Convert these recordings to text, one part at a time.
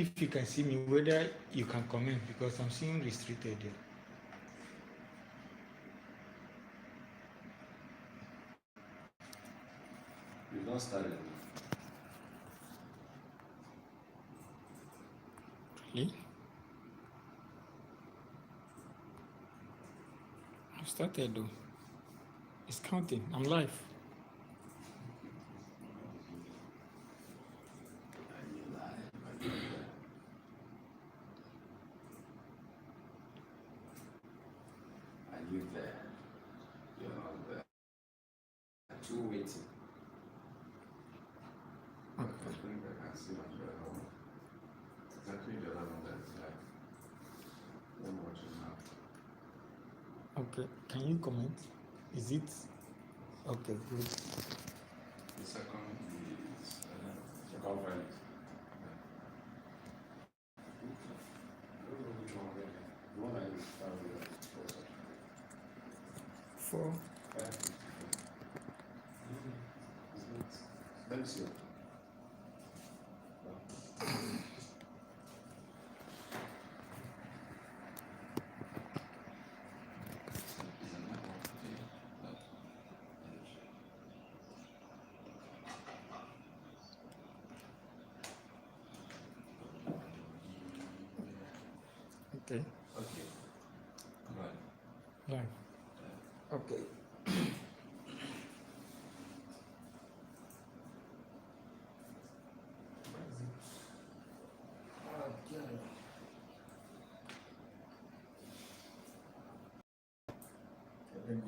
if you can see me, whether you can comment because I'm seeing restricted here. You've not started. Really? I've started though. It's counting. I'm live. Are you live? Are you there? Are you there? You're not there. Two waiting. I think I can see on the other one. Exactly the other one that is live. I'm watching now. Okay. Can you comment? Is it okay? Good. The second is second file. I don't know which one already. The one that is Four. 554. Let me see. Okay. Okay. Right. Live. Okay. Let me.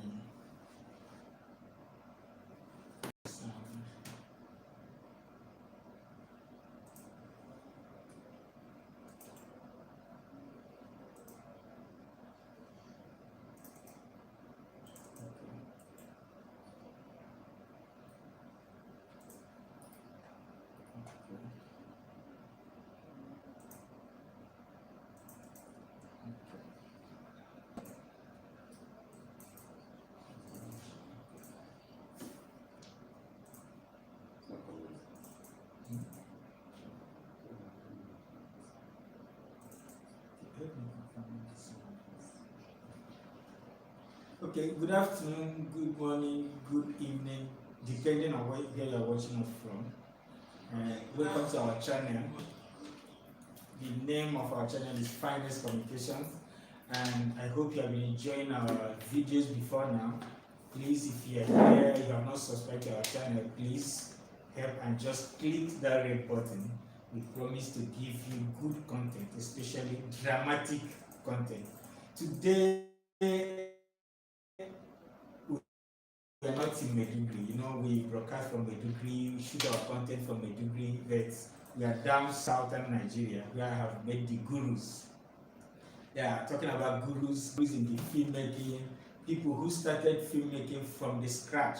Okay, good afternoon, good morning, good evening, depending on where you are watching us from. Welcome to our channel. The name of our channel is Finest Communications, and I hope you have been enjoying our videos before now. Please, if you are here, you have not subscribed to our channel, please help and just click that red button. We promise to give you good content, especially dramatic content. Today, we are not in Maiduguri. You know, we broadcast from Maiduguri, we shoot our content from Maiduguri, but we are down southern Nigeria, where I have met the gurus. Yeah, talking about gurus in the filmmaking, people who started filmmaking from the scratch,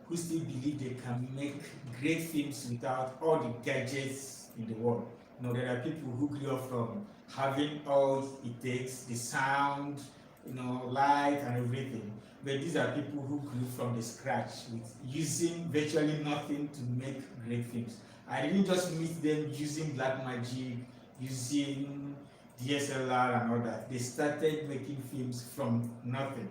who still believe they can make great films without all the gadgets in the world. You know, there are people who grew up from having all it takes, the sound, you know, light and everything. But these are people who grew from the scratch with using virtually nothing to make great films. I didn't just meet them using black magic, using DSLR and all that. They started making films from nothing.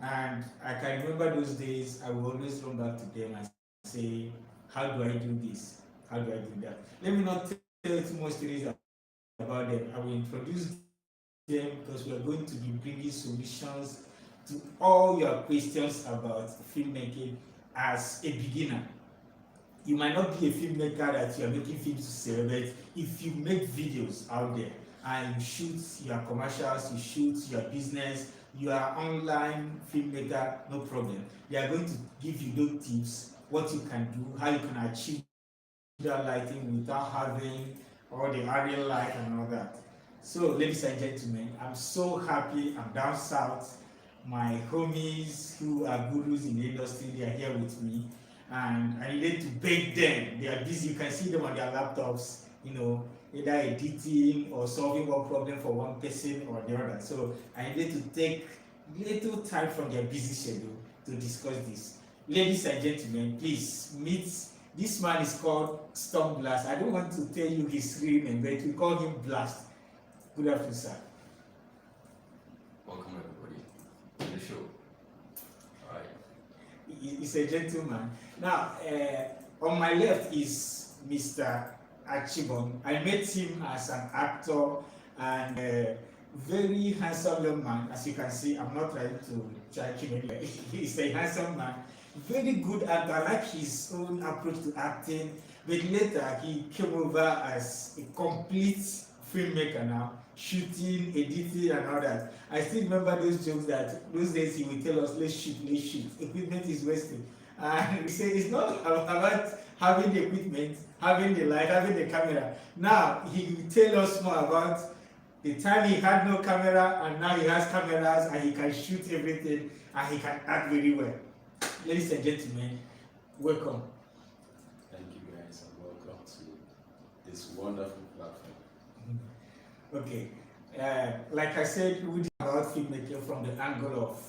And I can remember those days, I will always run back to them and say, how do I do this? How do I do that? Let me not tell you too much stories about them. I will introduce them because we are going to be bringing solutions to all your questions about filmmaking as a beginner. You might not be a filmmaker that you are making films to sell, but if you make videos out there and you shoot your commercials, you shoot your business, you are online filmmaker, no problem. They are going to give you those tips, what you can do, how you can achieve that lighting without having all the area light and all that. So, ladies and gentlemen, I'm so happy. I'm down south. My homies who are gurus in the industry, they are here with me, and I needed to beg them. They are busy. You can see them on their laptops, you know, either editing or solving one problem for one person or the other. So I needed to take little time from their busy schedule to discuss this. Ladies and gentlemen, please meet This man is called Storm Blast. I don't want to tell you his real name, but we call him Blast. Good afternoon, sir. Welcome everybody to the show. All right. He's a gentleman. Now, on my left is Mr. Achibon. I met him as an actor and a very handsome young man. As you can see, I'm not trying to judge him anyway. He's a handsome man, very good actor. I like his own approach to acting. But later, he came over as a complete filmmaker now, shooting, editing, and all that. I still remember those jokes that those days he would tell us, let's shoot, equipment is wasted. And we say it's not about having the equipment, having the light, having the camera. Now he will tell us more about the time he had no camera and now he has cameras and he can shoot everything and he can act very well. Ladies and gentlemen, welcome. Thank you guys and welcome to this wonderful platform. Okay, like I said, we did about filmmaking from the angle of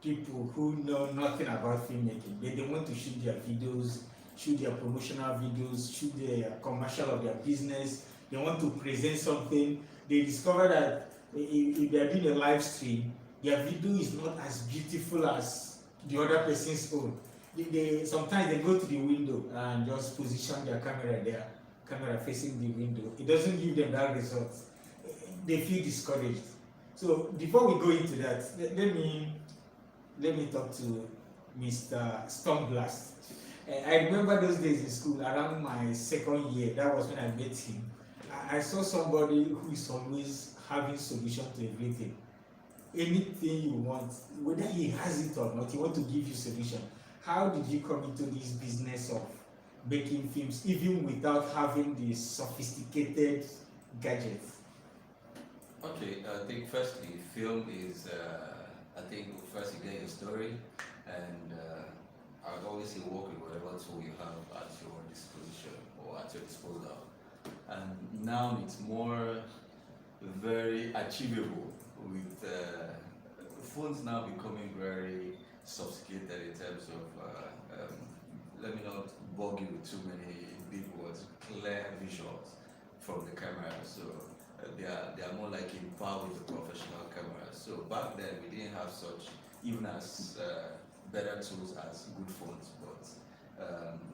people who know nothing about filmmaking. They want to shoot their videos, shoot their promotional videos, shoot their commercial of their business. They want to present something. They discover that if they are doing a live stream, their video is not as beautiful as the other person's own. Sometimes they go to the window and just position their camera there, camera facing the window. It doesn't give them that result. They feel discouraged. So before we go into that, let me talk to Mr. Stormblast. I remember those days in school, around my second year. That was when I met him. I saw somebody who is always having solution to everything. Anything you want, whether he has it or not, he wants to give you solution. How did you come into this business of making films, even without having the sophisticated gadgets? Okay, I think firstly, film is, I think first you get your story, and I would always say work with whatever tool you have at your disposition or at your disposal. And now it's more very achievable with phones now becoming very sophisticated in terms of, let me not bog you with too many big words, clear visuals from the camera. So they are more like in par with the professional cameras. So back then we didn't have such, even as better tools as good phones, but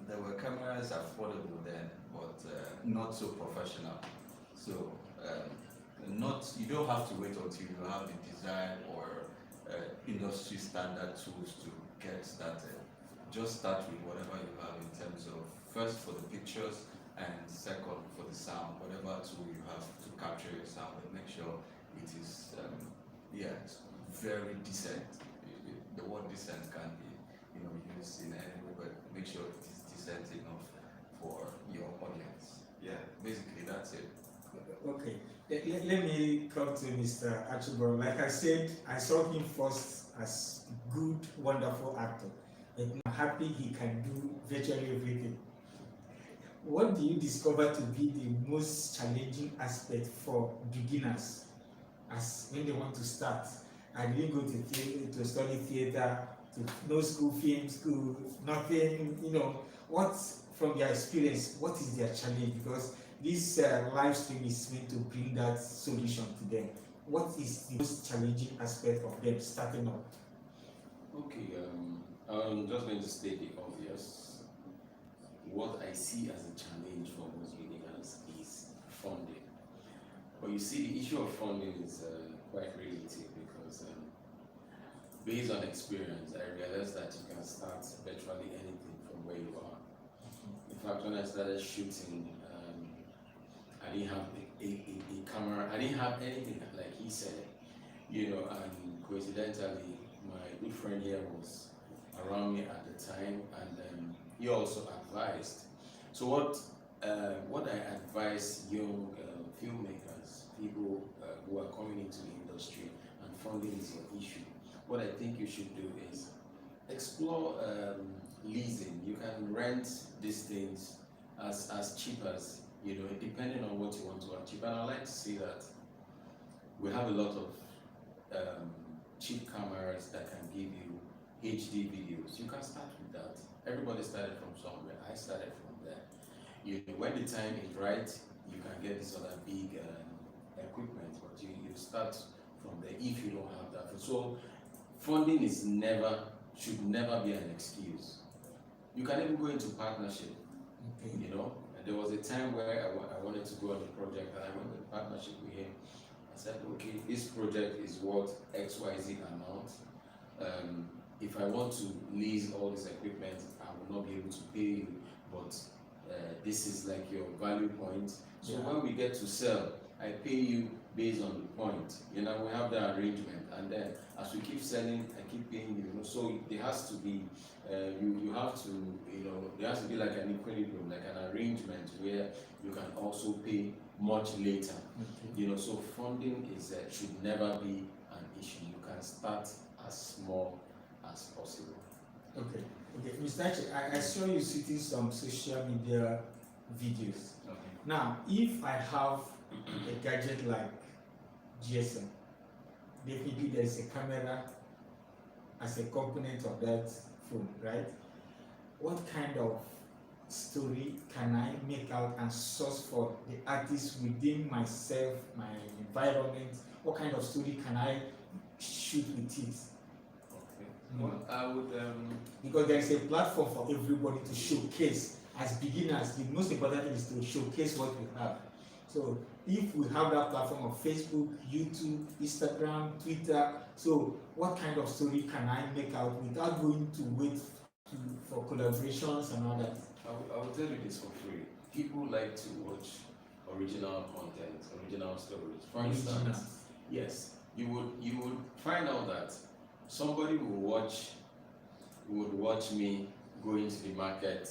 there were cameras affordable then, but not so professional. So you don't have to wait until you have the desired or industry standard tools to get started. Just start with whatever you have in terms of first for the pictures and second for the sound, whatever tool you have to capture your sound, and make sure it is very decent. The word decent can be used in any way, but make sure it is decent enough for your audience. Yeah, basically that's it. Okay, let me come to Mr. Achibon. Like I said, I saw him first as good, wonderful actor. And I'm happy he can do virtually everything. What do you discover to be the most challenging aspect for beginners as when they want to start? I didn't go to study theater, to no school, film school, nothing, what from their experience, what is their challenge? Because this live stream is meant to bring that solution to them. What is the most challenging aspect of them starting up? Okay, I'm just going to state the obvious. What I see as a challenge for most beginners is funding. But you see, the issue of funding is quite relative because based on experience, I realized that you can start virtually anything from where you are. In fact, when I started shooting, I didn't have a camera, I didn't have anything like he said, and coincidentally, my good friend here was around me at the time, and he also advised. So what I advise young filmmakers, people who are coming into the industry and funding is your issue, what I think you should do is explore leasing. You can rent these things as cheap as, depending on what you want to achieve. And I like to see that we have a lot of cheap cameras that can give you HD videos. You can start with that. Everybody started from somewhere. I started from there. When the time is right, you can get this other big equipment, but you start from there if you don't have that. So funding should never be an excuse. You can even go into partnership. Okay. And there was a time where I wanted to go on a project, and I went with partnership with him. I said, okay, this project is worth XYZ amount. If I want to lease all this equipment, I will not be able to pay you, but this is like your value point. So Yeah. when we get to sell, I pay you based on the point. We have that arrangement, and then as we keep selling, I keep paying you. So there has to be, you have to, there has to be like an equilibrium, like an arrangement where you can also pay much later. Okay. So funding should never be an issue. You can start as small as possible. Okay. Mr. Achi, I saw you shooting some social media videos. Okay. Now, if I have a gadget like GSM, definitely there is a camera as a component of that phone, right? What kind of story can I make out and source for the artist within myself, my environment? What kind of story can I shoot with it? Okay. Well, I would. Because there is a platform for everybody to showcase. As beginners, the most important thing is to showcase what we have. So if we have that platform of Facebook, YouTube, Instagram, Twitter, so what kind of story can I make out without going to wait for collaborations and all that? I will tell you this for free. People like to watch original content, original stories. For instance, yes, you would find out that somebody would watch me going to the market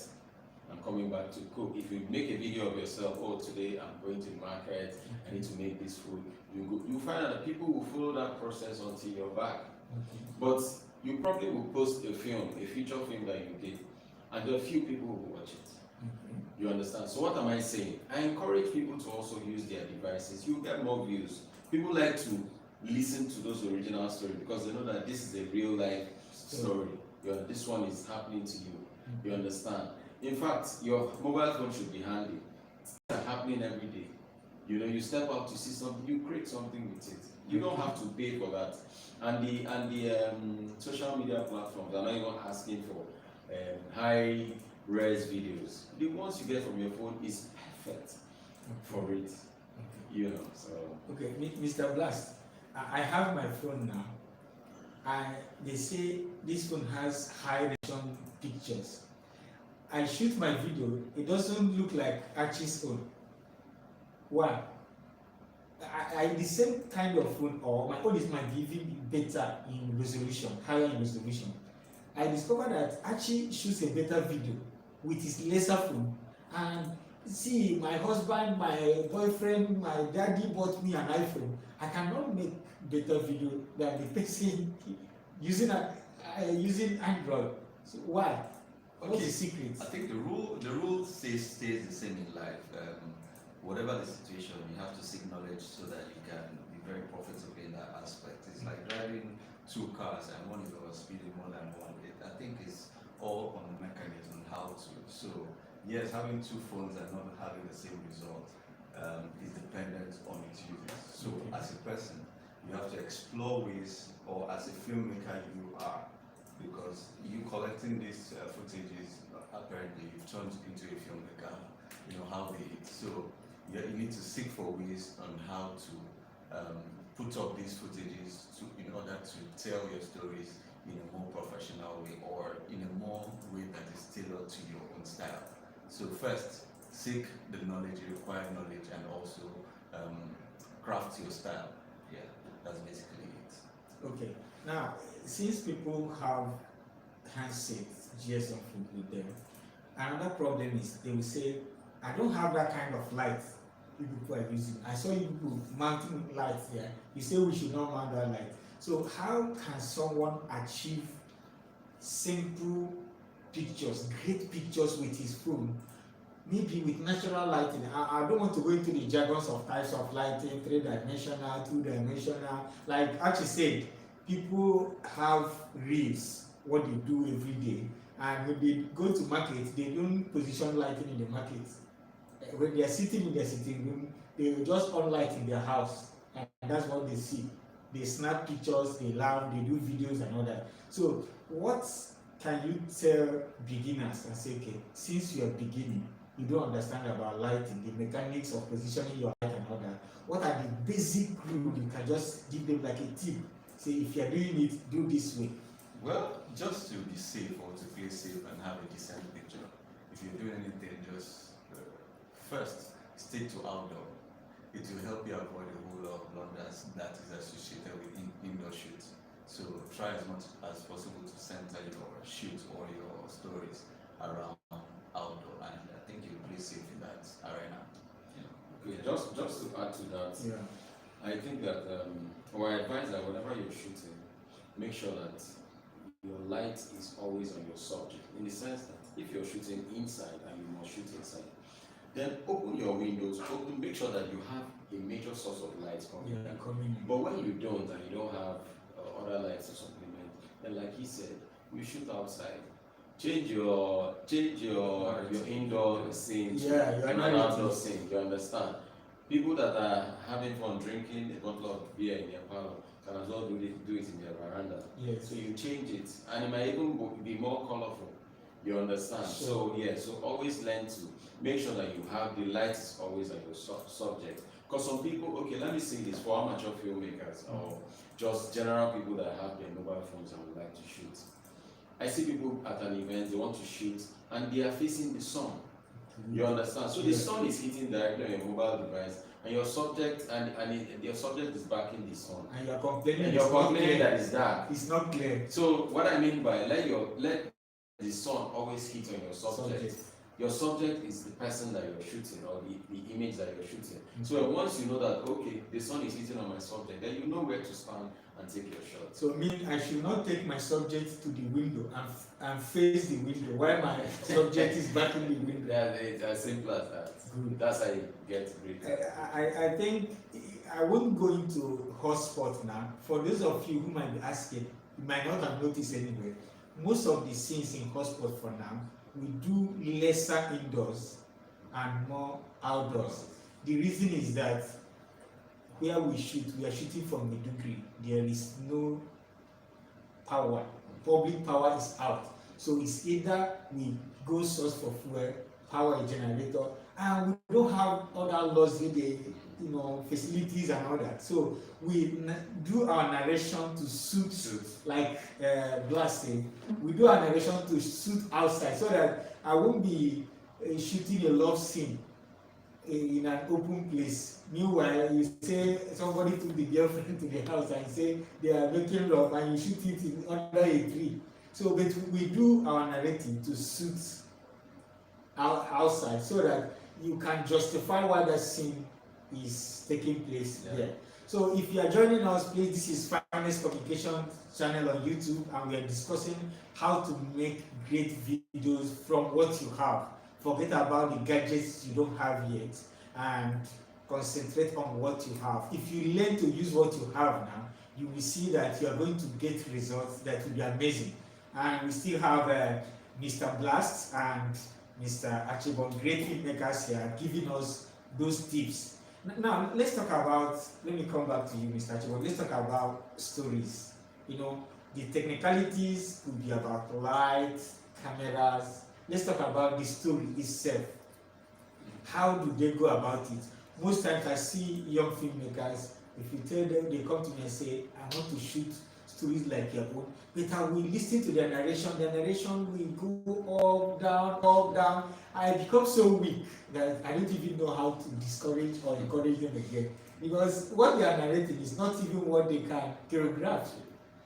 and coming back to cook. If you make a video of yourself, oh, today I'm going to the market, I need to make this food, you find out that people will follow that process until you're back. Okay. But you probably will post a feature film that you did, and there are few people who will watch it. Okay. You understand? So what am I saying? I encourage people to also use their devices. You get more views. People like to listen to those original stories because they know that this is a real life story. This one is happening to you. You understand? In fact, your mobile phone should be handy. It's happening every day. You step out to see something, you create something with it. You don't have to pay for that. And the social media platforms are not even asking for high res videos. The ones you get from your phone is perfect for it. So. Okay, Mr. Blast, I have my phone now, and they say this phone has high resolution pictures. I shoot my video, it doesn't look like Archie's phone. Why? I the same kind of phone, or my phone might be even better in resolution, higher in resolution. I discovered that Archie shoots a better video with his lesser phone. And see, my husband, my boyfriend, my daddy bought me an iPhone. I cannot make better video than the person using Android. So why? What's the secret? I think the rule stays the same in life. Whatever the situation, you have to seek knowledge so that you can be very profitable in that aspect. It's like driving two cars and one is over speeding more than one. I think it's all on the mechanism how to. So yes, having two phones and not having the same result is dependent on its users. So as a person, you have to explore ways, or as a filmmaker you are, because you collecting these footages, apparently you've turned into a filmmaker. How so you need to seek for ways on how to put up these footages in order to tell your stories in a more professional way, or in a more way that is tailored to your own style. So first, seek the knowledge, require knowledge, and also craft your style. Yeah, that's basically it. Okay. Now, since people have handsets, GSM phone with them, another problem is they will say, I don't have that kind of light you people are using. I saw you people mounting lights here. You say we should not mount that light. So how can someone achieve simple pictures, great pictures with his phone? Maybe with natural lighting. I don't want to go into the jargons of types of lighting, 3-dimensional, 2-dimensional. Like Archie said, people have reels, what they do every day. And when they go to market, they don't position lighting in the market. When they are sitting in their sitting room, they will just on light in their house, and that's what they see. They snap pictures, they laugh, they do videos and all that. So what can you tell beginners and say, okay, since you are beginning, you don't understand about lighting, the mechanics of positioning your light and all that, what are the basic rules you can just give them like a tip? Say, if you are doing it, do this way. Well, just to be safe or to play safe and have a decent picture, if you're doing anything, just first stick to outdoor. It will help you avoid a whole lot of blunders that is associated with indoor shoots. So try as much as possible to center your shoot or your stories around outdoor, and I think you'll play safe in that arena. Okay, just to add to that, Yeah. I think that our advice that whenever you're shooting, make sure that your light is always on your subject. In the sense that if you're shooting inside and you must shoot inside, then open your windows, make sure that you have a major source of light coming Yeah, in. coming in. But when you don't and you don't have other lights to supplement, then like he said, you shoot outside. Change your indoor scene to Yeah, your an narrative. outdoor scene. You understand? People that are having fun drinking a bottle of beer in their parlor can as well do it in their veranda. Yes. So you change it, and it might even be more colorful. You understand? So yeah, so always learn to make sure that you have the lights always on your subject. Because some people, okay, let me say this for amateur filmmakers or just general people that have their mobile phones and would like to shoot. I see people at an event, they want to shoot, and they are facing the sun. You understand? So the sun is hitting directly on your mobile device, and your subject your subject is backing the sun. And you're complaining. And you're complaining that it's dark. It's not clear. So what I mean by let the sun always hit on your subject. Your subject is the person that you're shooting or the image that you're shooting. So once you know that, okay, the sun is hitting on my subject, then you know where to stand and take your shot. So meaning I should not take my subject to the window and face the window while my subject is back in the window. Yeah, it's as simple as that. Good. That's how you get great. I think I won't go into hotspot now. For those of you who might be asking, you might not have noticed anyway. Most of the scenes in hotspot for now, we do lesser indoors and more outdoors. The reason is that where we shoot, we are shooting from Maiduguri. There is no power. Public power is out. So it's either we go source for fuel, power a generator, and we don't have other luxury, facilities and all that. So we do our narration to suit, like Blas said, we do our narration to suit outside, so that I won't be shooting a love scene in an open place. Meanwhile, you say somebody took the girlfriend to the house and say they are making love, and you shoot it under a tree. So, but we do our narrative to suit outside, so that you can justify why that scene is taking place there. So if you are joining us, please, this is Finest Communication channel on YouTube, and we are discussing how to make great videos from what you have. Forget about the gadgets you don't have yet, and concentrate on what you have. If you learn to use what you have now, you will see that you are going to get results that will be amazing. And we still have Mr. Blast and Mr. Achibon, great filmmakers here, giving us those tips. Now, let's talk about, let me come back to you, Mr. Achibon. Let's talk about stories. The technicalities could be about light, cameras. Let's talk about the story itself. How do they go about it? Most times I see young filmmakers, if you tell them, they come to me and say, I want to shoot stories like your own, but I will listen to their narration will go up, down. I become so weak that I don't even know how to discourage or encourage them again. Because what they are narrating is not even what they can choreograph.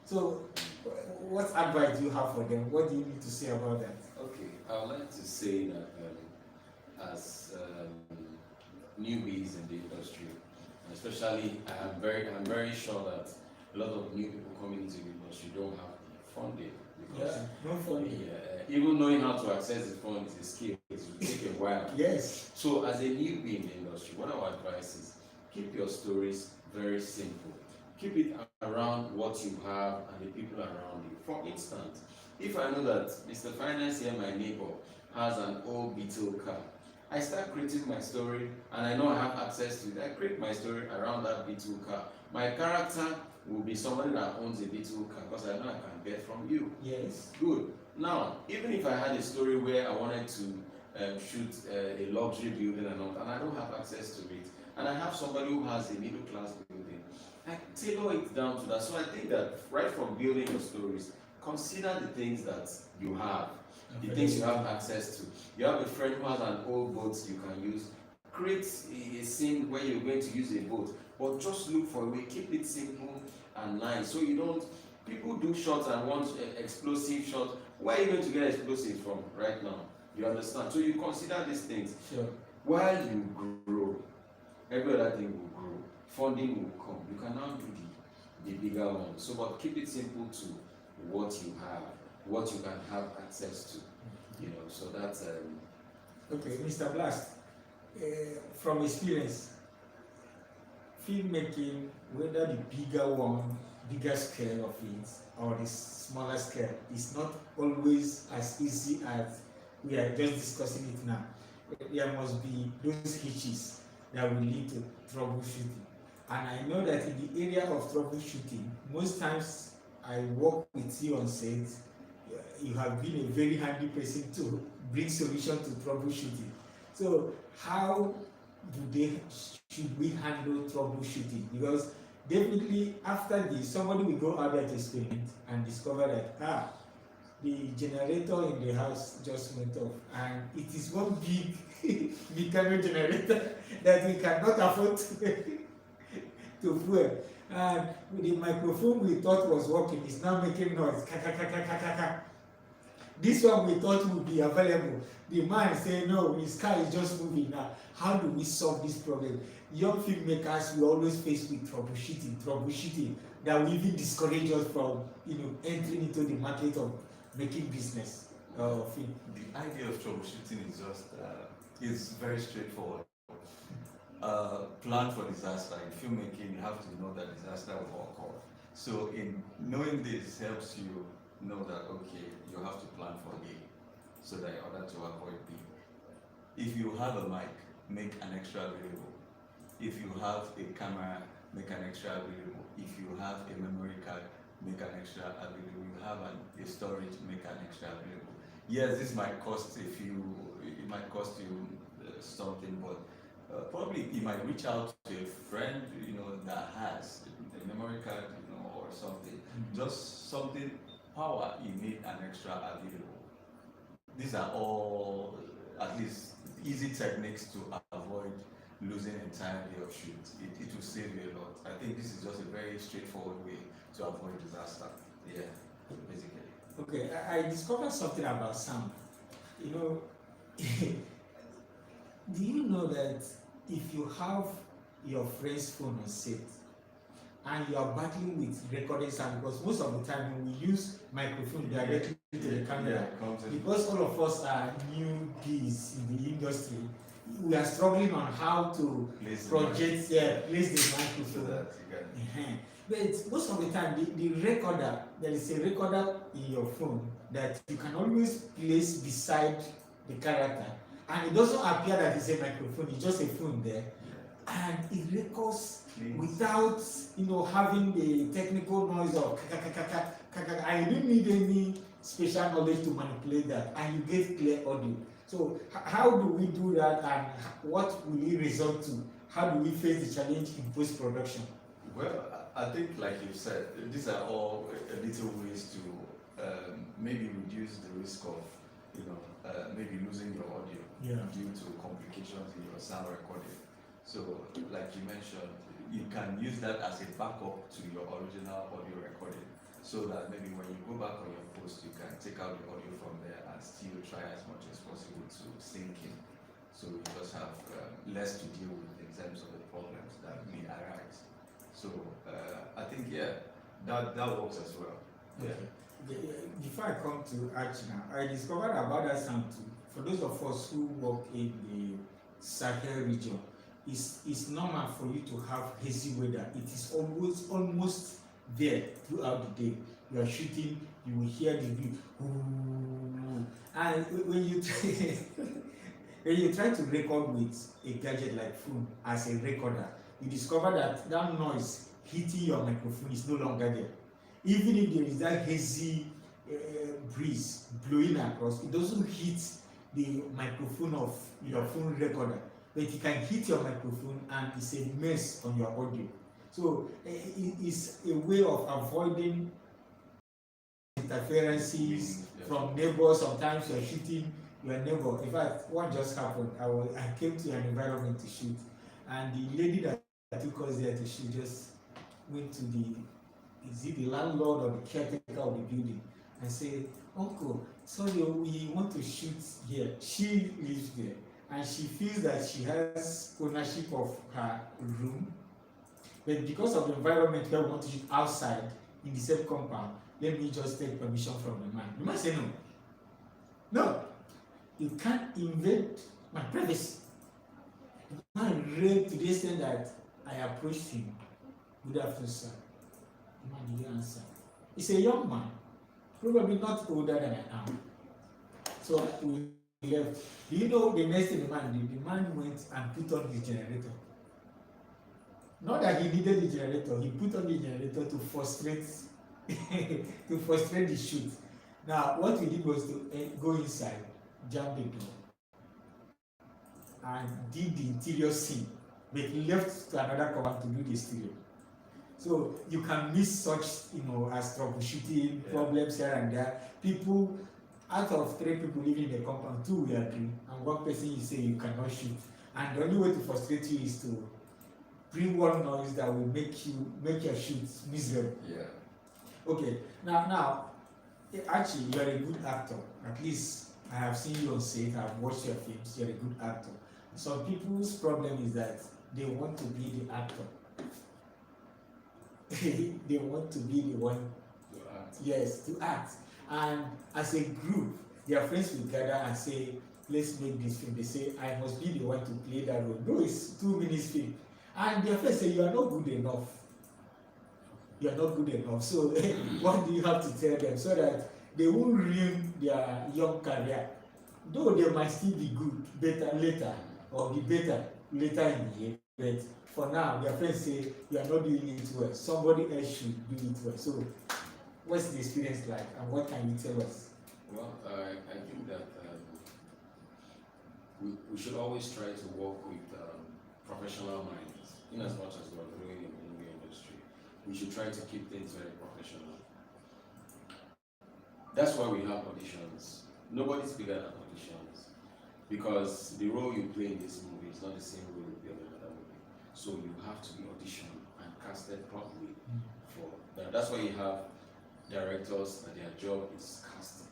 So, what advice do you have for them? What do you need to say about that? Okay, I would like to say that as newbies in the industry, especially I'm very sure that a lot of new people coming into the industry don't have the funding, because no funding. even knowing how to access the fund is a skill. It will take a while. Yes. So as a newbie in the industry, what our advice is, keep your stories very simple. Keep it around what you have and the people around you. For instance, If I know that Mr. Finance here, my neighbor, has an old Beetle car, I start creating my story, and I know I have access to it. I create my story around that Beetle car. My character will be somebody that owns a Beetle car because I know I can get from you. Yes. Good. Now, even if I had a story where I wanted to shoot a luxury building and all, and I don't have access to it, and I have somebody who has a middle class building, I tailor it down to that. So I think that right from building your stories, consider the things that you have, the things you have access to. You have a friend who has an old boat you can use. Create a scene where you're going to use a boat, but just look for a way, keep it simple and nice. So you don't, people do shots and want explosive shots. Where are you going to get explosives from right now? You understand? So you consider these things. Sure. While you grow, every other thing will grow. Funding will come. You can now do the bigger one. So, but keep it simple to what you have, what you can have access to. You know, so that's Okay, Mr. Blast, from experience, filmmaking, whether the bigger one, bigger scale of it, or the smaller scale, is not always as easy as we are just discussing it now. There must be those hitches that will lead to troubleshooting. And I know that in the area of troubleshooting, most times I work with you on set, you have been a very handy person to bring solution to troubleshooting. So how should we handle troubleshooting? Because definitely after this, somebody will go out there to experiment and discover that the generator in the house just went off, and it is one big mechanical generator that we cannot afford to fuel. And the microphone we thought was working is now making noise. This one we thought would be available. The man say no, his car is just moving now. How do we solve this problem? Young filmmakers will always face with troubleshooting that will even discourage us from entering into the market of making business film. The idea of troubleshooting is just is very straightforward. Plan for disaster. In filmmaking, you have to know that disaster will occur. So in knowing this helps you know that okay, you have to plan for A, so that in order to avoid B. If you have a mic, make an extra available. If you have a camera, make an extra available. If you have a memory card, make an extra available. You have a storage, make an extra available. Yes, this might cost it might cost you something, but probably you might reach out to a friend, that has a memory card, or something. Just something power, you need an extra available. These are all, at least, easy techniques to avoid losing entirely of shoot. It will save you a lot. I think this is just a very straightforward way to avoid disaster. Yeah, basically. Okay, I discovered something about sound. Do you know that if you have your friend's phone on set and you are battling with recording sound, because most of the time when we use microphone directly to the camera, because all of us are newbies in the industry, we are struggling on how to place the microphone. But most of the time, the recorder, there is a recorder in your phone that you can always place beside the character, and it doesn't appear that it's a microphone, it's just a phone there, and it records without having the technical noise of I don't need any special knowledge to manipulate that, and you get clear audio. So how do we do that, and what will it result to? How do we face the challenge in post-production? Well, I think, like you said, these are all little ways to maybe reduce the risk of, maybe losing your audio due to complications in your sound recording. So, like you mentioned, you can use that as a backup to your original audio recording, so that maybe when you go back on your post, you can take out the audio from there and still try as much as possible to sync in. So you just have less to deal with in terms of the problems that may arise. So I think that works as well. Okay. Before I come to Archie now, I discovered about that sound too. For those of us who work in the Sahel region, it's normal for you to have hazy weather. It is almost there throughout the day. You are shooting, you will hear the beat, and when you when you try to record with a gadget like phone as a recorder, you discover that that noise hitting your microphone is no longer there. Even if there is that hazy breeze blowing across, it doesn't hit the microphone of your phone recorder, but it can hit your microphone and it's a mess on your audio. So it's a way of avoiding interferences from neighbors. Sometimes you're shooting your neighbor. In fact, one just happened. I came to an environment to shoot, and the lady that took us there to shoot just went to the landlord or the caretaker of the building and said, "Uncle, sorry, we want to shoot here." She lives there, and she feels that she has ownership of her room, but because of the environment where we want to shoot outside in the same compound, let me just take permission from the man. The man said, no, you can't invade my privacy. The man raved to the extent that I approached him. Good afternoon, sir. The man didn't answer. He's a young man, probably not older than I am. So we left. Do you know the next thing the man did? The man went and put on his generator. Not that he needed the generator, he put on the generator to frustrate to frustrate the shoot. Now, what we did was to go inside, jam the door, and did the interior scene, but left to another command to do the exterior. So you can miss such, as troubleshooting problems here and there. People, out of 3 people living in the compound, 2 will agree, and 1 person you say you cannot shoot. And the only way to frustrate you is to bring one noise that will make your shoot miserable. Yeah. Okay, now, actually, you're a good actor. At least I have seen you on set, I've watched your films, you're a good actor. Some people's problem is that they want to be the actor. They want to be the one, yes, to act. And as a group, their friends will gather and say, let's make this film. They say, I must be the one to play that role. No, it's 2 minutes film. And their friends say, you are not good enough. You are not good enough. So what do you have to tell them so that they won't ruin their young career? Though they might still be good, better later, or be better later in the year. But for now, their friends say, you are not doing it well. Somebody else should do it well. So what's the experience like, and what can you tell us? Well, I think that we should always try to work with professional minds, in as much as we're growing in the movie industry. We should try to keep things very professional. That's why we have auditions. Nobody's bigger than auditions, because the role you play in this movie is not the same role you play in another movie. So you have to be auditioned and casted properly for that. That's why you have directors and their job is casting.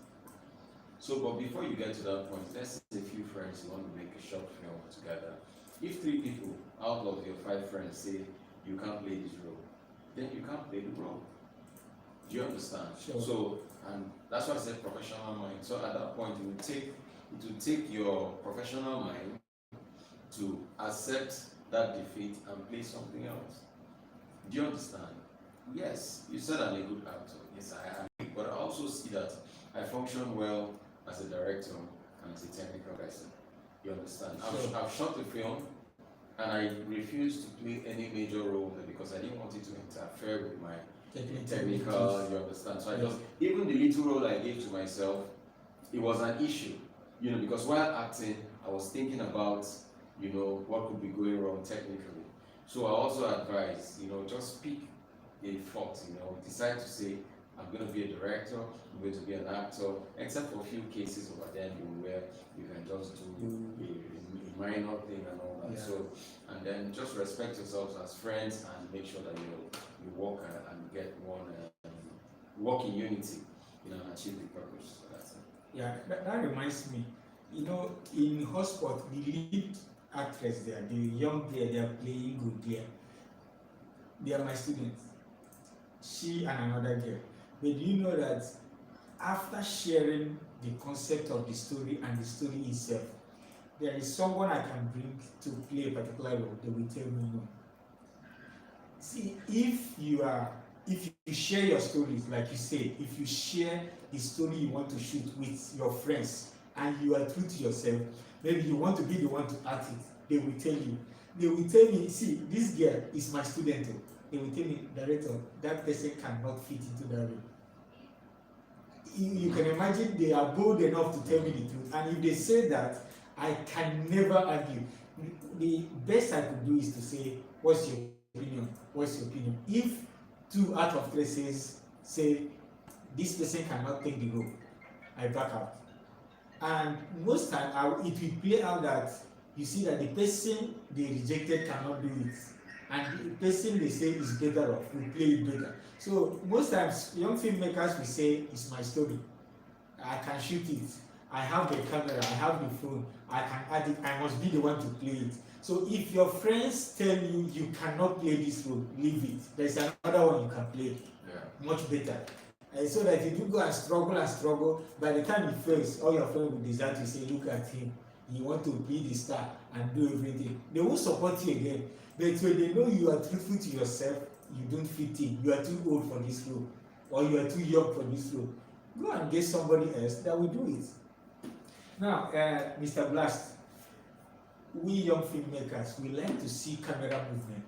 So, but before you get to that point, let's say a few friends you want to make a short film together. If 3 people out of your 5 friends say you can't play this role, then you can't play the role. Do you understand? Sure. So, and that's why I said professional mind. So at that point, it will take your professional mind to accept that defeat and play something else. Do you understand? Yes, you said I'm a good actor. Yes, I am. But I also see that I function well as a director and as a technical person. You understand? Sure. I've shot the film and I refused to play any major role there because I didn't want it to interfere with my technical, you understand? So I just, even the little role I gave to myself, it was an issue, because while acting, I was thinking about, what could be going wrong technically. So I also advise, just pick a fault, decide to say, I'm going to be a director, I'm going to be an actor, except for a few cases over there where you can just do a minor thing and all that. Yeah. So, and then just respect yourselves as friends and make sure that you work and get one, work in unity, and achieve the purpose. So that's it. Yeah, that reminds me, in Hotspot, the lead actress there, the young girl, they are playing good there. They are my students. She and another girl. But do you know that after sharing the concept of the story and the story itself, there is someone I can bring to play a particular role, they will tell me no. See, if you you share your stories, like you say, if you share the story you want to shoot with your friends and you are true to yourself, maybe you want to be the one to act it, they will tell you. They will tell me, see, this girl is my student. Oh. They will tell me, director, that person cannot fit into that role. You can imagine they are bold enough to tell me the truth. And if they say that, I can never argue. The best I could do is to say, what's your opinion? What's your opinion? If 2 out of 3 say this person cannot take the role, I back out. And most time it will play out that you see that the person they rejected cannot do it, and the person they say is better off will play it better. So most times young filmmakers will say, it's my story, I can shoot it, I have the camera, I have the phone, I can add it, I must be the one to play it. So if your friends tell you you cannot play this role, leave it. There's another one you can play, much better. So that if you go and struggle, by the time you face, all your friends will desire to say, look at him, you want to be the star and do everything. They won't support you again. But when they know you are truthful to yourself, you don't fit in, you are too old for this role, or you are too young for this role, go and get somebody else that will do it. Now, Mr. Blast, we young filmmakers, we like to see camera movement.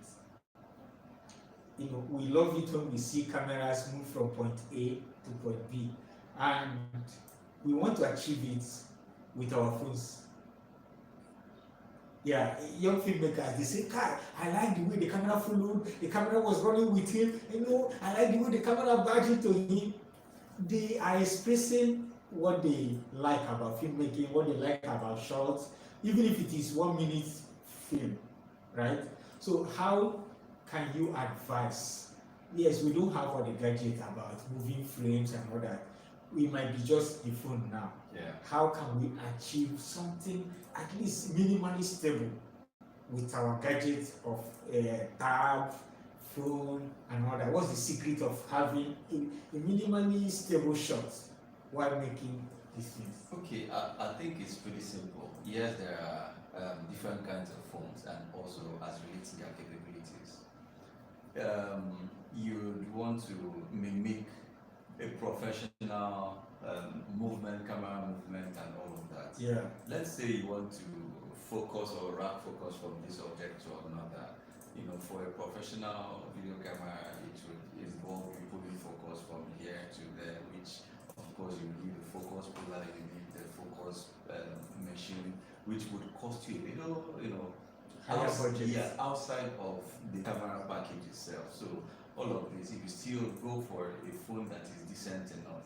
You know, we love it when we see cameras move from point A to point B, and we want to achieve it with our phones. Yeah, young filmmakers, they say, Kai, I like the way the camera followed, the camera was running with him, you know, I like the way the camera barged into him. They are expressing what they like about filmmaking, what they like about shots, even if it is 1 minute film, right? So how can you advise? Yes, we don't have all the gadgets about moving frames and all that. We might be just the phone now. Yeah. How can we achieve something at least minimally stable with our gadgets of tab, phone, and all that? What's the secret of having a minimally stable shot while making these things? Okay, I think it's pretty simple. Yes, there are different kinds of phones, and also as relates to their capabilities. You'd want to mimic a professional movement, camera movement, and all of that. Yeah. Let's say you want to focus or rack focus from this object to another. You know, for a professional video camera, it would involve you putting focus from here to there, which of course you need the focus puller, you need the focus machine, which would cost you a little, you know, Higher budget. Yeah, outside of the camera package itself. So all of this, if you still go for a phone that is decent enough,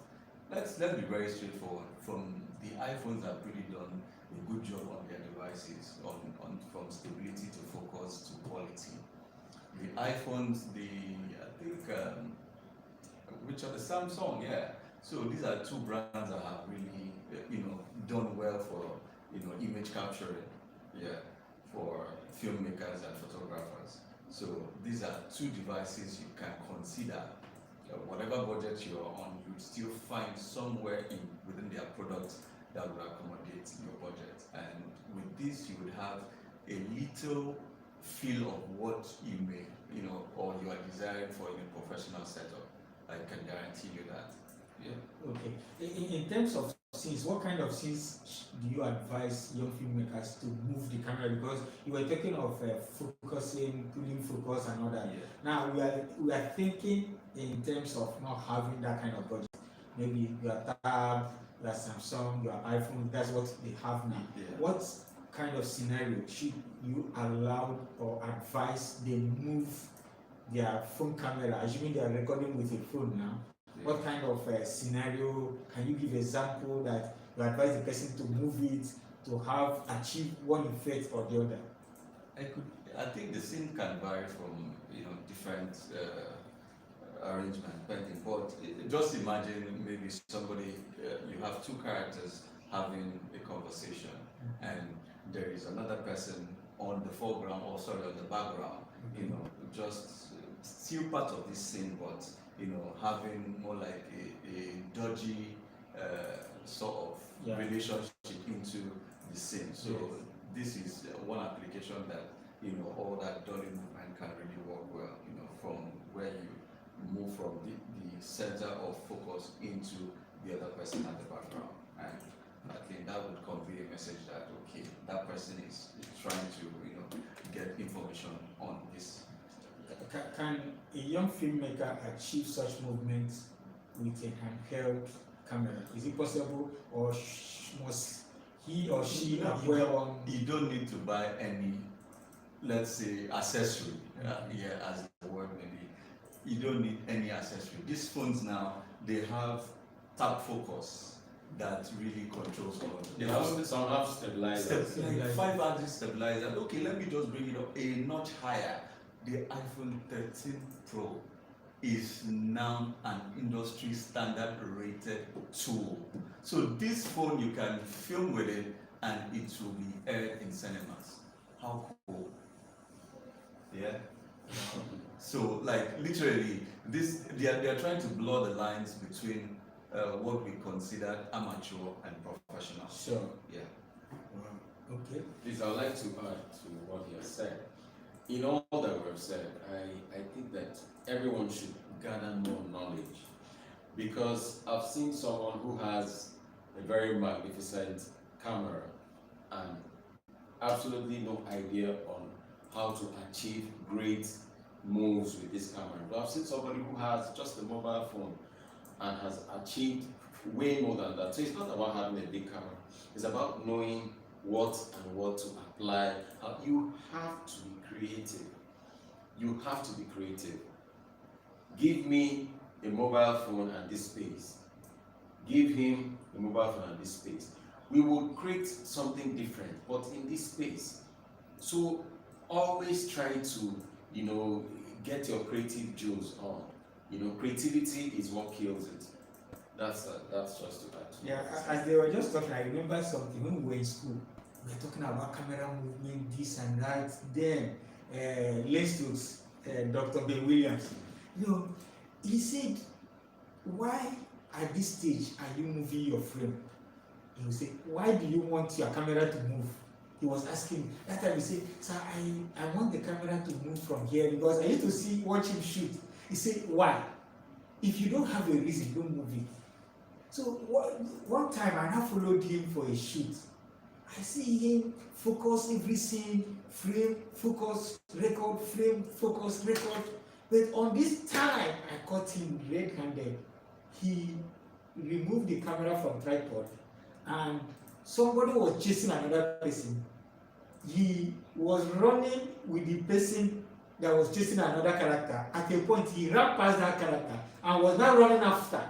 let's be very straightforward. From the iPhones have really done a good job on their devices, on from stability to focus to quality. The iPhones, I think, which are the Samsung, yeah. So these are 2 brands that have really, done well for, image capturing, yeah, for filmmakers and photographers. So these are 2 devices you can consider. Whatever budget you're on, you'd still find somewhere within their products that will accommodate your budget. And with this, you would have a little feel of what you may, or you are desiring for in a professional setup. I can guarantee you that. Yeah. Okay. In terms of scenes, what kind of scenes do you advise young filmmakers to move the camera? Because you were talking of focusing, pulling focus and all that. Yeah. Now we are thinking in terms of not having that kind of budget. Maybe your tab, your Samsung, your iPhone, that's what they have now. Yeah. What kind of scenario should you allow or advise they move their phone camera, assuming they are recording with a phone now? Yeah. What kind of scenario, can you give example that you advise the person to move it to have achieve one effect or the other? I think the scene can vary from different arrangement, depending. But just imagine maybe somebody you have 2 characters having a conversation, and there is another person on the foreground, or sorry, on the background. Just still part of this scene, but having more like a dodgy sort of relationship into the scene. So this is one application that all that dolly movement can really work well. From where you move from from the center of focus into the other person at the background. And I think that would convey a message that, okay, that person is trying to, get information on this. Can a young filmmaker achieve such movements with a handheld camera? Is it possible, or must he or she acquire one? You don't need to buy any, let's say, accessory. As the word may be. You don't need any accessory. These phones now, they have tap focus that really controls all. They have some have stabilizers. Like 5-axis stabilizer. Okay, let me just bring it up a notch higher. The iPhone 13 Pro is now an industry standard rated tool. So this phone, you can film with it and it will be aired in cinemas. How cool. Yeah. So like literally they are trying to blur the lines between what we consider amateur and professional. Sure. Yeah. Wow. Okay. Please, I would like to add to what he has said. In all that we have said, I think that everyone should gather more knowledge, because I've seen someone who has a very magnificent camera and absolutely no idea on how to achieve great moves with this camera. But I've seen somebody who has just a mobile phone and has achieved way more than that. So it's not about having a big camera. It's about knowing what and what to apply. You have to be creative. You have to be creative. Give me a mobile phone and this space. Give him a mobile phone and this space. We will create something different, but in this space. So always try to, get your creative juice on. Creativity is what kills it. That's just to add. Yeah, as they were just talking, I remember something when we were in school. We were talking about camera movement, this and that. Then Lestos, Dr. Ben Williams, he said, why at this stage are you moving your frame? He would say, why do you want your camera to move? He was asking, that time he said, sir, I want the camera to move from here because I used to watch him shoot. He said, why? If you don't have a reason, don't move it. So one time I now followed him for a shoot. I see him focus every scene, frame, focus, record, frame, focus, record. But on this time, I caught him red-handed. He removed the camera from tripod and somebody was chasing another person. He was running with the person that was chasing another character. At a point, he ran past that character and was now running after.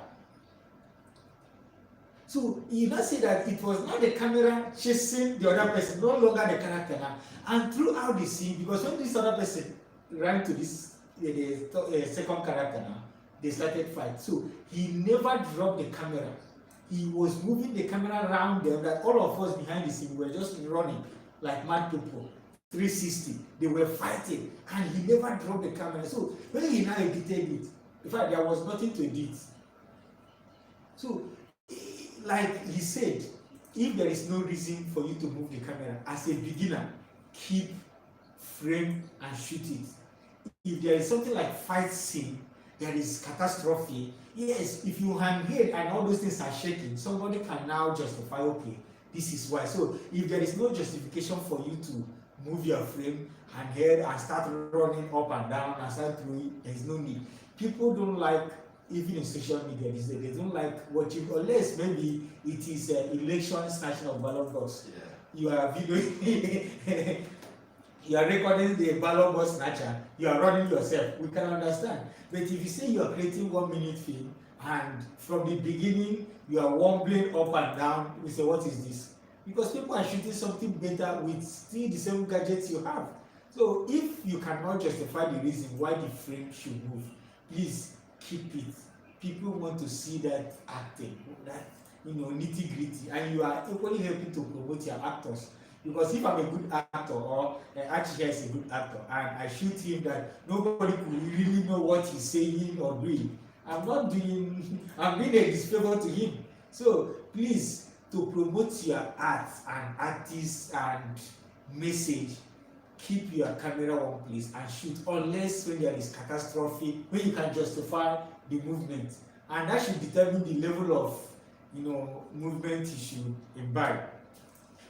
So he now said that it was not the camera chasing the other person, no longer the character now. And throughout the scene, because when this other person ran to this the second character now, they started fight. So he never dropped the camera. He was moving the camera around them, that all of us behind the scene were just running like mad people. 360. They were fighting, and he never dropped the camera. So when he now edited it, in fact, there was nothing to edit. So, like he said, if there is no reason for you to move the camera, as a beginner, keep, frame, and shoot it. If there is something like fight scene, there is catastrophe, yes, if you handheld and all those things are shaking, somebody can now justify, okay, this is why. So if there is no justification for you to move your frame handheld and start running up and down and start throwing, there is no need. People don't like, even in social media, they don't like watching, unless maybe it is election snatching of ballot box. Yeah. You are videoing, you are recording the ballot box snatcher, you are running yourself. We can understand. But if you say you are creating 1 minute film and from the beginning you are wobbling up and down, we say, what is this? Because people are shooting something better with still the same gadgets you have. So if you cannot justify the reason why the frame should move, please keep it. People want to see that acting, that nitty gritty, and you are equally helping to promote your actors. Because if I'm a good actor, or Archie is a good actor, and I shoot him that nobody could really know what he's saying or doing, I'm doing a disfavor to him. So please, to promote your art and artists and message, keep your camera one place and shoot, unless when there is catastrophe, when you can justify the movement, and that should determine the level of movement you should imbibe.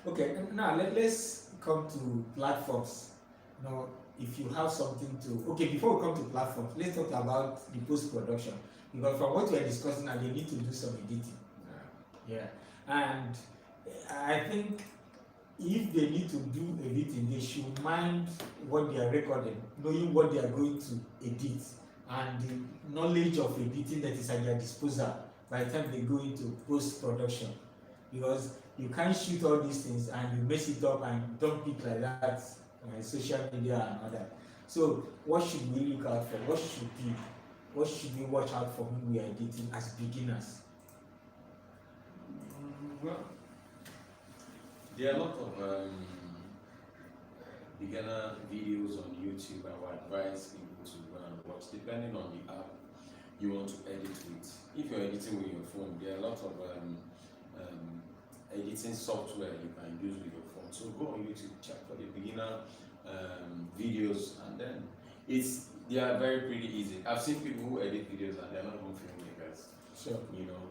Okay, now let's come to platforms. If you have something to, okay, before we come to platforms, let's talk about the post-production, because from what we are discussing now, they need to do some editing. Yeah, and I think if they need to do editing, they should mind what they are recording, knowing what they are going to edit, and the knowledge of editing that is at their disposal by the time they go into post-production. Because you can't shoot all these things and you mess it up and dump it like that on social media and all that. So what should we look out for? What should we watch out for when we are editing as beginners? Well, there are a lot of beginner videos on YouTube. I would advise people to go and watch, depending on the app you want to edit with. If you're editing with your phone, there are a lot of editing software you can use with your phone. So go on YouTube, check for the beginner videos, and then they are very pretty easy. I've seen people who edit videos and they're not even filmmakers. Sure.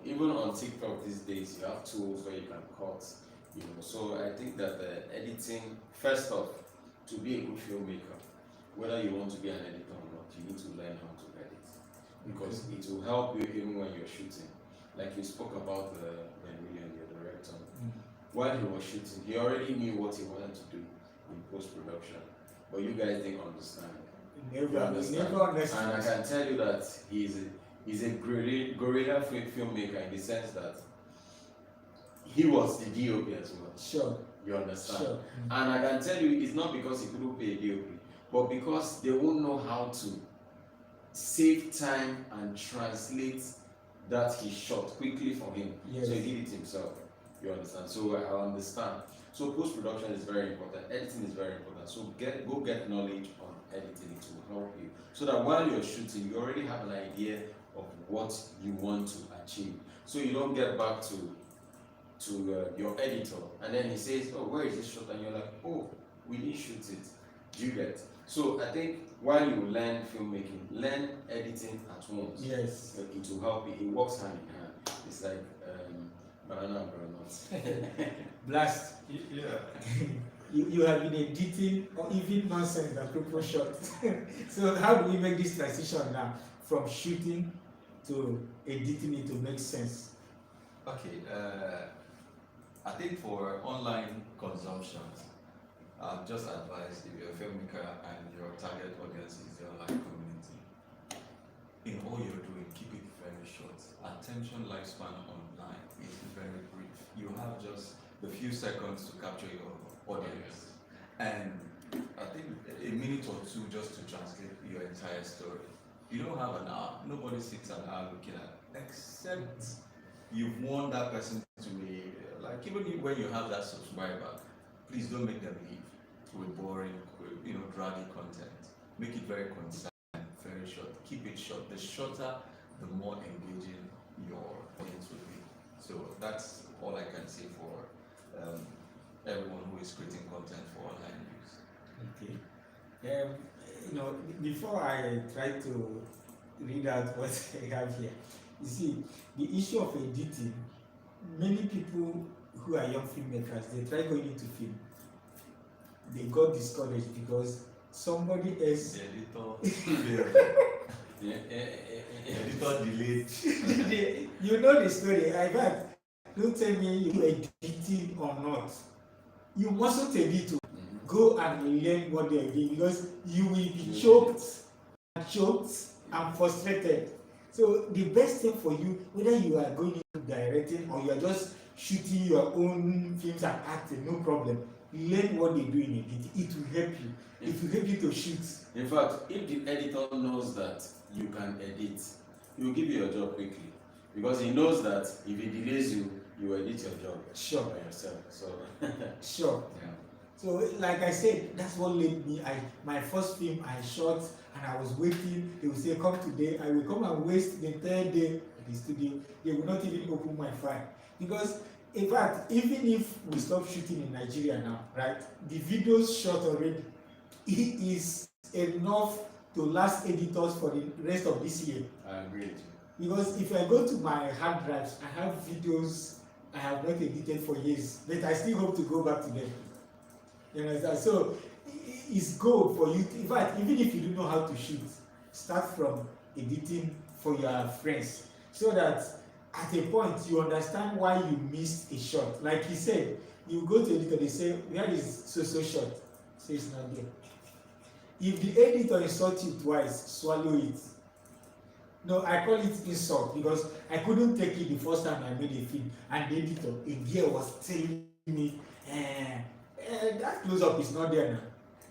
Even on TikTok these days, you have tools where you can cut. So I think that editing, first off, to be a good filmmaker, whether you want to be an editor or not, you need to learn how to edit, because it will help you even when you're shooting. Like you spoke about Ben Williams, your director. While he was shooting, he already knew what he wanted to do in post-production, but you guys didn't understand. Never understand. And I can tell you that he's a guerrilla filmmaker, in the sense that he was the DOP as well. Sure. You understand? Sure. And I can tell you, it's not because he couldn't pay a DOP, but because they won't know how to save time and translate that he shot quickly for him. Yes. So he did it himself. You understand? So I understand. So post-production is very important. Editing is very important. So go get knowledge on editing. It will help you, so that while you're shooting, you already have an idea of what you want to achieve. So you don't get back to your editor and then he says, "Oh, where is this shot?" And you're like, "Oh, we didn't shoot it." You get? So I think while you learn filmmaking, learn editing at once. Yes. It will help you. It works hand in hand. It's like banana and granules. Blast. Yeah. You have been editing or even nonsense that people shot. So how do we make this transition now from shooting to editing it to make sense? Okay, I think for online consumption, I've just advised, if you're a filmmaker and your target audience is the online community, in all you're doing, keep it very short. Attention lifespan online is very brief. You have just a few seconds to capture your audience, and I think a minute or two just to translate your entire story. You don't have an hour. Nobody sits an hour looking at, except you've won that person to be like, even when you have that subscriber, please don't make them leave with boring, draggy content. Make it very concise, very short. Keep it short. The shorter, the more engaging your audience will be. So that's all I can say for everyone who is creating content for online use. Okay. Before I try to read out what I have here, you see, the issue of editing, many people who are young filmmakers, they try going into film. They got discouraged because somebody else. The editor delayed. You know the story. In fact, don't tell me you editing or not. You mustn't edit to go and learn what they're doing, because you will be choked and frustrated. So the best thing for you, whether you are going into directing or you are just shooting your own films and acting, no problem. Learn what they do in editing. It will help you. It will help you to shoot. In fact, if the editor knows that you can edit, he will give you your job quickly, because he knows that if he delays you, you edit your job Sure. by yourself. So Sure. Yeah. So, like I said, that's what led me. My first film I shot, and I was waiting. They would say, "Come today." I will come and waste the third day at the studio. They will not even open my file, because, in fact, even if we stop shooting in Nigeria now, right? The videos shot already it is enough to last editors for the rest of this year. I agree with you. Because if I go to my hard drives, I have videos I have not edited for years, but I still hope to go back to them. You understand? So it's good for you. In fact, even if you don't know how to shoot, start from editing for your friends, so that at a point you understand why you missed a shot. Like he said, you go to editor, they say, where is so shot? Say it's not there. If the editor insults you twice, swallow it. No, I call it insult because I couldn't take it the first time I made a film, and the editor, a girl, was telling me, that close up is not there now.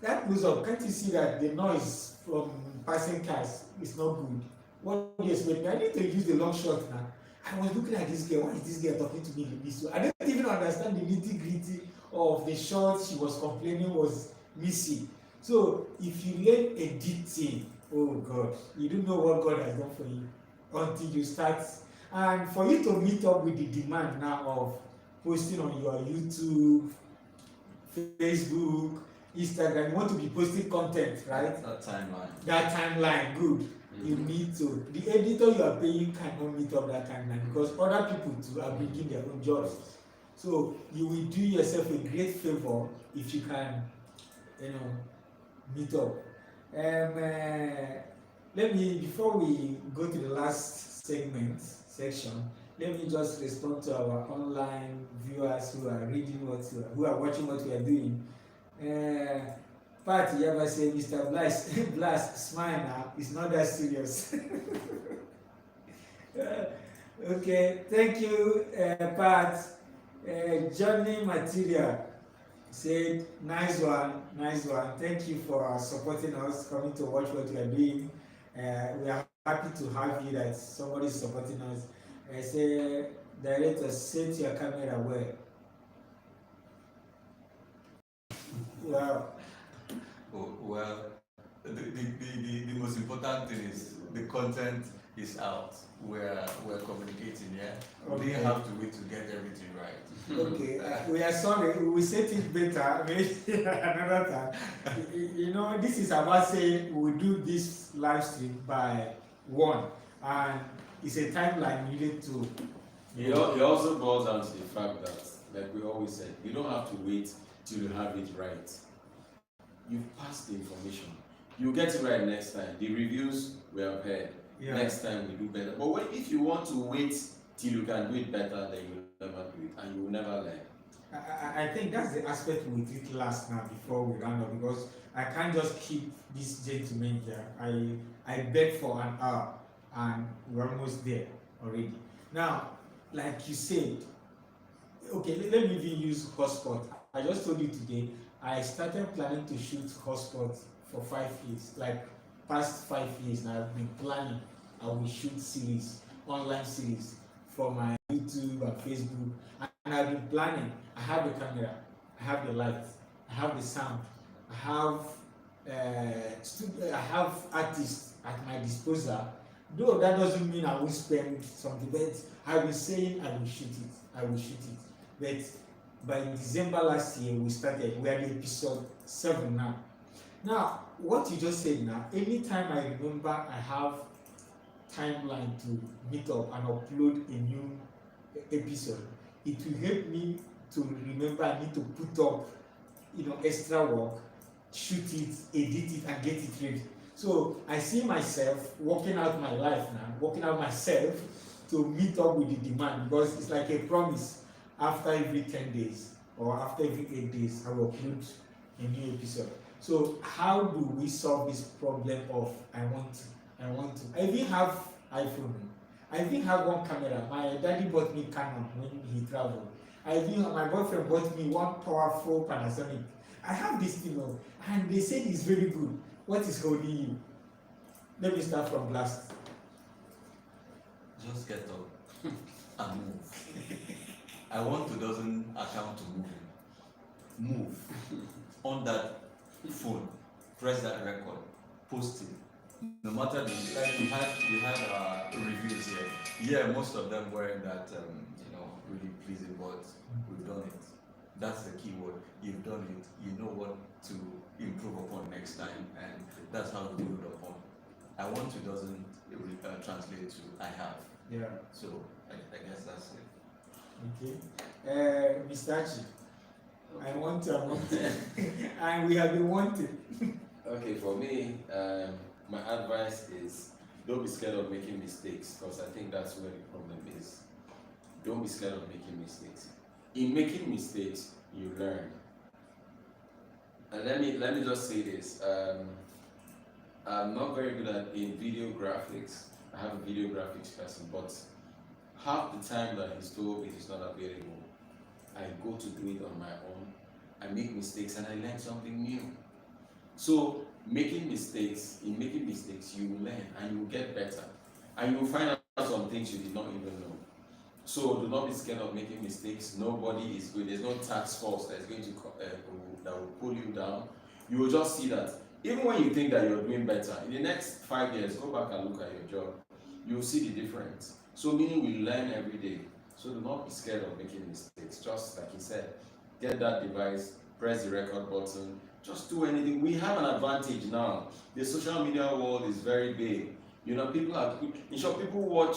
That close up, can't you see that the noise from passing cars is not good? What do you expect? I need to use the long shot now. I was looking at this girl. Why is this girl talking to me like this? I don't even understand the nitty-gritty of the shot she was complaining was missing. So if you learn editing, oh God, you don't know what God has done for you until you start. And for you to meet up with the demand now of posting on your YouTube, Facebook, Instagram, you want to be posting content, right? That timeline. That timeline, good. You need to. The editor you are paying cannot meet up that timeline because other people too are bringing their own jobs. So you will do yourself a great favor if you can, meet up. Let me, before we go to the last section, let me just respond to our online viewers who are reading who are watching what we are doing. Pat, you ever say, Mr. Blast, smile now, it's not that serious. Okay, thank you, Pat. Johnny Material said, nice one. Thank you for supporting us, coming to watch what we are doing. We are happy to have you, that somebody is supporting us. I say, director, set your camera well. Wow. Well, the most important thing is the content is out. We're communicating, yeah? We didn't have to wait to get everything right. Okay, we are sorry, we will set it better, maybe another time. This is about saying we do this live stream by 1, and it's a timeline needed to. It also boils down to the fact that, like we always said, you don't have to wait till you have it right. You've passed the information. You'll get it right next time. The reviews we have heard. Yeah. Next time we do better. But if you want to wait till you can do it better, then you'll never do it, and you will never learn. I think that's the aspect we treat last now before we round up, because I can't just keep this gentleman here. I beg for an hour, and we're almost there already. Now, like you said, okay, let me even use hotspot. I just told you today, I started planning to shoot hotspot for 5 years, like past 5 years now. I've been planning I will shoot series, online series for my YouTube and Facebook, and I've been planning. I have the camera, I have the light, I have the sound, I have artists at my disposal. Though that doesn't mean I will spend something, but I will say I will shoot it. But by December last year we started. We are in episode 7 now. Now, what you just said now, anytime I remember I have timeline to meet up and upload a new episode, it will help me to remember I need to put up, extra work, shoot it, edit it, and get it ready. So I see myself working out my life now, working out myself to meet up with the demand, because it's like a promise. After every 10 days or after every 8 days, I will upload a new episode. So how do we solve this problem of I want to? I even have iPhone. I even have one camera. My daddy bought me Canon when he traveled. My boyfriend bought me one powerful Panasonic. I have this thing, and they said it's very good. What is holding you? Let me start from Blast. Just get up and move. I want to doesn't account to moving. Move on that phone. Press that record. Post it. No matter we had reviews here. Yeah, most of them weren't that really pleasing, but we've done it. That's the key word. You've done it. You know what to improve upon next time, and that's how to build upon. I want to doesn't translate to I have. Yeah. So I guess that's it. Okay. Mr. Achi, I want to, and we have been wanting. Okay, for me, my advice is don't be scared of making mistakes, because I think that's where the problem is. Don't be scared of making mistakes. In making mistakes, you learn. And let me just say this. I'm not very good at in video graphics. I have a video graphics person, but half the time that he's told it is not available, I go to do it on my own. I make mistakes and I learn something new. So in making mistakes, you will learn and you will get better. And you will find out some things you did not even know. So do not be scared of making mistakes. Nobody is good. There's no task force that's going to that will pull you down. You will just see that even when you think that you're doing better, in the next 5 years, go back and look at your job. You'll see the difference. So meaning we learn every day. So do not be scared of making mistakes. Just like he said, get that device, press the record button, just do anything. We have an advantage now. The social media world is very big. You know, people watch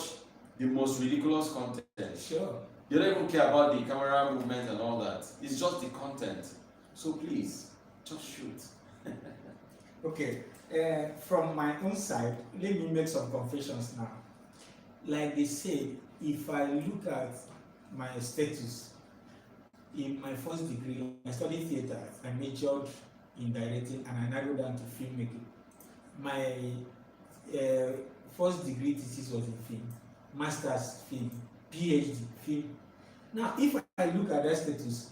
the most ridiculous content. Sure. They don't even care about the camera movement and all that. It's just the content. So please, just shoot. Okay. From my own side, let me make some confessions now. Like they say, if I look at my status, in my first degree, I studied theater. I majored in directing and I narrowed down to filmmaking. My first degree thesis was in film, master's film, PhD film. Now, if I look at that status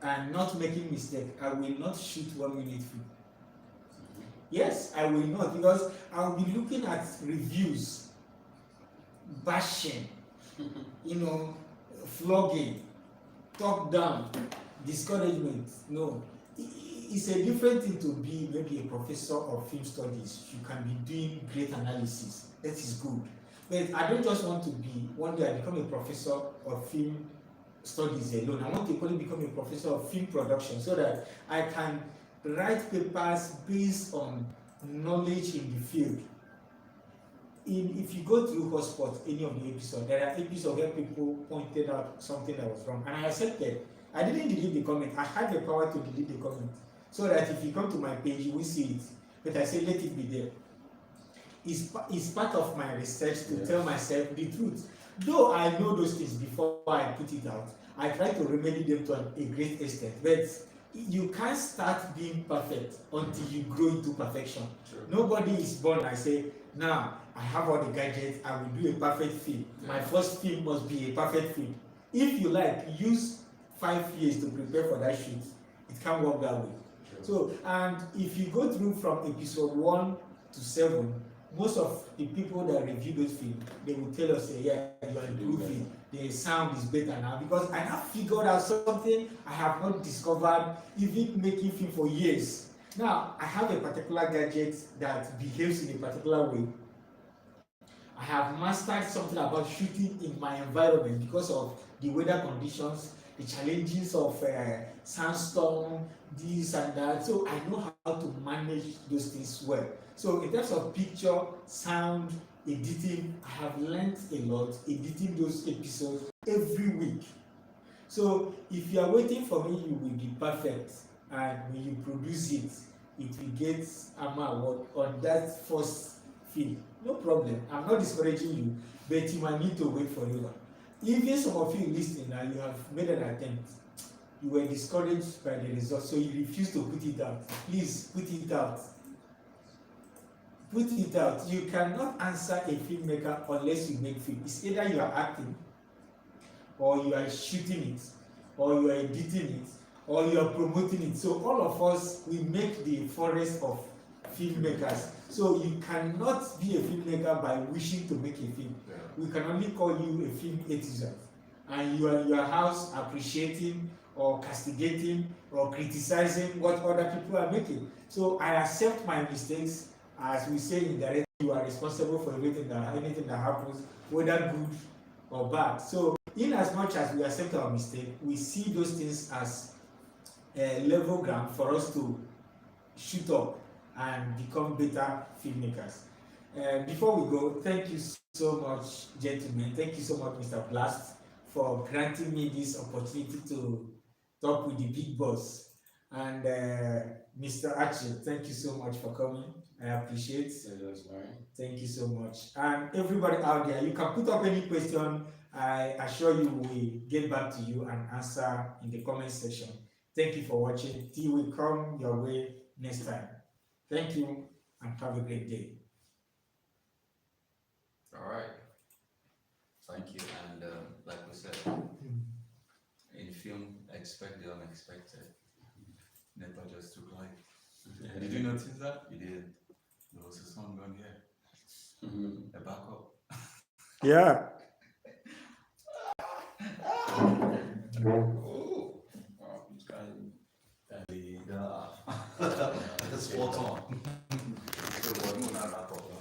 and not making mistake, I will not shoot 1 minute film. Yes, I will not, because I will be looking at reviews, bashing, flogging, talk down, discouragement. No, it's a different thing to be maybe a professor of film studies. You can be doing great analysis. That is good. But I don't just want to be, one day I become a professor of film studies alone. I want to equally become a professor of film production so that I can write papers based on knowledge in the field. If you go through Hotspot, any of the episodes, there are episodes where people pointed out something that was wrong, and I accepted. I didn't delete the comment. I had the power to delete the comment, so that if you come to my page, you will see it. But I say let it be there. It's part of my research to tell myself the truth. Though I know those things before I put it out, I try to remedy them to a great extent. But you can't start being perfect until you grow into perfection. Sure. Nobody is born and say, now I have all the gadgets, I will do a perfect film. Yeah. My first film must be a perfect film. If you like, use 5 years to prepare for that shoot. It can't work that way. Sure. So, and if you go through from episode 1 to 7, most of the people that review those films, they will tell us, yeah, you are improving. The sound is better now, because I have figured out something I have not discovered even making film for years. Now, I have a particular gadget that behaves in a particular way. I have mastered something about shooting in my environment because of the weather conditions, the challenges of sandstorm, this and that. So I know how to manage those things well. So in terms of picture, sound, editing, I have learned a lot editing those episodes every week. So if you are waiting for me, you will be perfect, and when you produce it, it will get AMA award on that first film. No problem. I'm not discouraging you, but you might need to wait forever. Even some of you listening now, you have made an attempt. You were discouraged by the results, so you refuse to put it out. Please put it out. Put it out. You cannot answer a filmmaker unless you make film. It's either you are acting, or you are shooting it, or you are editing it, or you are promoting it. So all of us, we make the forest of filmmakers. So you cannot be a filmmaker by wishing to make a film. Yeah. We can only call you a film enthusiast, and you are in your house appreciating or castigating or criticizing what other people are making. So I accept my mistakes. As we say in direct, you are responsible for anything that happens, whether good or bad. So in as much as we accept our mistake, we see those things as a level ground for us to shoot up and become better filmmakers. Before we go, thank you so much, gentlemen. Thank you so much, Mr. Blast, for granting me this opportunity to talk with the big boss. And Mr. Archie, thank you so much for coming. I appreciate it. Thank you so much. And everybody out there, you can put up any question. I assure you we get back to you and answer in the comment section. Thank you for watching. Tea will come your way next time. Thank you and have a great day. All right. Thank you. And like we said, in film, expect the unexpected. Never just took life. Did you notice that? You did. There was a song on here. A backup. Yeah. Oh, this guy. Yeah. Spot on. So, what do you want to wrap up?